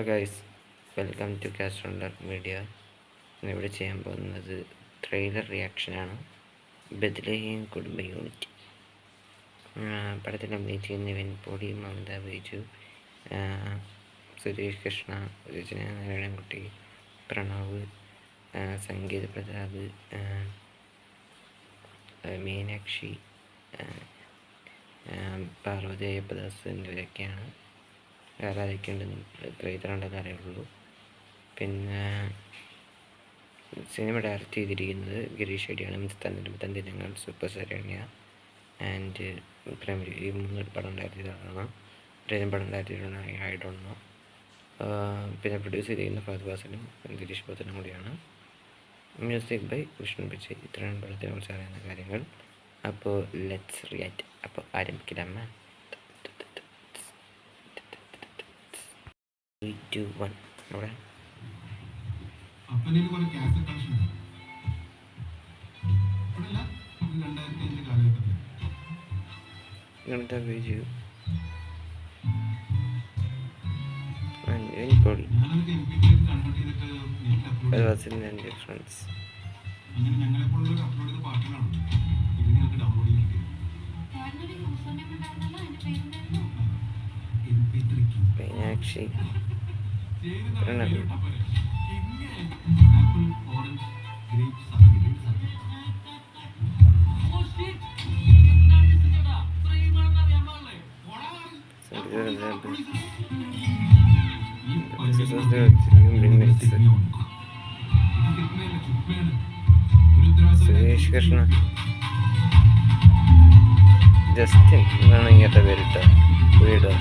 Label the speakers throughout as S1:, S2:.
S1: Hello guys, welcome to കാസ്ട്രോണ്ടർ media. ഇവിടെ ചെയ്യാൻ പോകുന്നത് ട്രെയിലർ റിയാക്ഷനാണ്. ബെത്ലഹേം കുടുംബ യൂണിറ്റ് പടത്തിൽ അഭിനയിച്ചിരുന്ന നിവിൻ പോളി, മമത ബൈജു, സുരേഷ് കൃഷ്ണ, രചന നാരായണൻകുട്ടി, പ്രണവ്, സംഗീത പ്രതാപ്, മീനാക്ഷി, പാർവതി അയ്യപ്പദാസ് എന്നിവരൊക്കെയാണ്. വേറെ ആരൊക്കെയുണ്ടെന്ന് ട്രെയിലറുണ്ടെന്ന് അറിയുള്ളൂ. പിന്നെ സിനിമ ഡയറക്റ്റ് ചെയ്തിരിക്കുന്നത് ഗിരീഷ് ഷെഡിയാണ്. തന്നിരുമ്പത്തൻ ദിനങ്ങൾ, സൂപ്പർ ശരണ്യ ആൻഡ് പ്രേമലു, ഈ 3 പടം ഡയറക്റ്റ് ചെയ്തതാണ്. പടം ഡയറക്റ്റ് ചെയ്തിട്ടുള്ള ഐ ഡോണ്ട് നോ. പിന്നെ പ്രൊഡ്യൂസ് ചെയ്തിരിക്കുന്ന ഫഹദ് ഫാസിലും ഗിരീഷ് ബോത്തനും കൂടിയാണ്. Music by Vishnu Pichai. ഇത്രയാണ് പടത്തിനെ കുറിച്ച് അറിയുന്ന കാര്യങ്ങൾ. അപ്പോൾ ലെറ്റ്സ് റിയാക്ട്. അപ്പോൾ ആരംഭിക്കില്ലമ്മ. 3, 2, 1 അവിടെ
S2: അപ്പനിൽ കുറെ ക്യാസറ്റ് കളക്ഷൻ ഉണ്ട്. ഇവിടെല്ല 2005 കാലഘട്ടത്തിൽ
S1: ഇങ്ങനത്തെ പേജ്
S2: ഞാനതൊക്കെ MP3 കൺവേർട്ട് ചെയ്തിട്ട് നെറ്റ് അപ്ലോഡ്
S1: ഫ്രണ്ട്സ്.
S2: അങ്ങനെ ഞങ്ങളെ പോലുള്ളവർ അപ്ലോഡ് ചെയ്ത പാട്ടുകളാണ് ഇത് നിങ്ങൾക്ക് ഡൗൺലോഡ് ചെയ്യാൻ പറ്റും.
S1: മീനാക്ഷി,
S2: ആപ്പിൾ, ഓറഞ്ച്, ഗ്രേപ്പ്, സാധനം
S1: സുരേഷ് കൃഷ്ണ, ജസ്റ്റിൻ എന്നാണ് ഇങ്ങനത്തെ പേരിട്ട വീട്.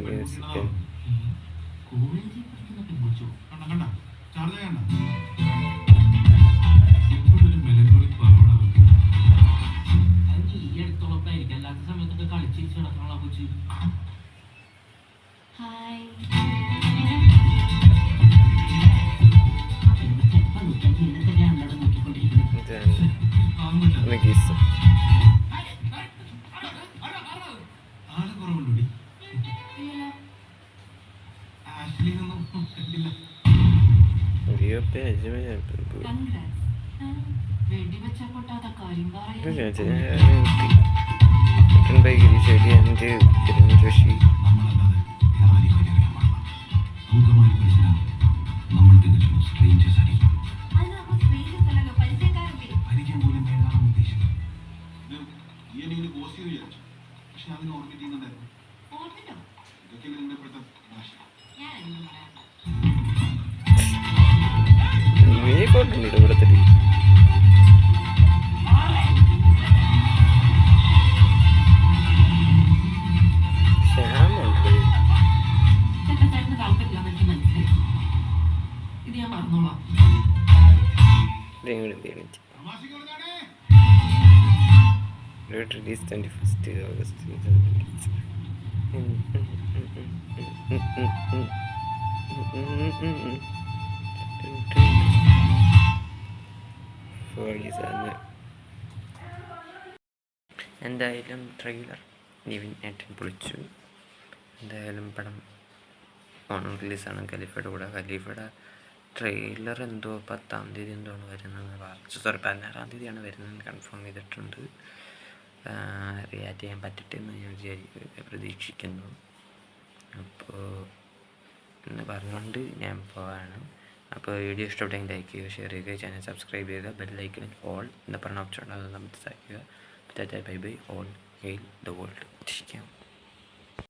S1: മ്യൂസിക് ജോഷി.
S2: പക്ഷെ അതിന് ഓർമ്മിറ്റ് ചെയ്യുന്നുണ്ടായിരുന്നു. ഇതൊക്കെ നിങ്ങളുടെ ഇപ്പോഴത്തെ ഭാഷ.
S1: ഇവിടത്തെ release 21st August 2020. എന്തായാലും ട്രെയിലർ നിവിൻ ഏട്ടൻ പൊളിച്ചു. എന്തായാലും പടം ഓൺ റിലീസാണ് ഖലീഫയുടെ കൂടെ. ഖലീഫയുടെ ട്രെയിലർ എന്തോ 10-ാം തീയതി എന്താണ് വരുന്നത്, 16-ാം തീയതിയാണ് വരുന്നതെന്ന് കൺഫേം ചെയ്തിട്ടുണ്ട്. റിയാക്ട് ചെയ്യാൻ പറ്റട്ടെ എന്ന് ഞാൻ പ്രതീക്ഷിക്കുന്നു. അപ്പോൾ എന്ന് പറഞ്ഞുകൊണ്ട് ഞാൻ പോവാണ്. അപ്പോൾ വീഡിയോ ഇഷ്ടപ്പെട്ടെങ്കിൽ ലൈക്ക് ചെയ്യുക, ഷെയർ ചെയ്യുക, ചാനൽ സബ്സ്ക്രൈബ് ചെയ്യുക, ബെല്ലൈക്കണിൽ ഓൾ എന്ന് പറഞ്ഞ ഓപ്ഷൻ ഉണ്ടാകുന്നത് നമുക്ക് സാധിക്കുക. Bye bye, all hail the world.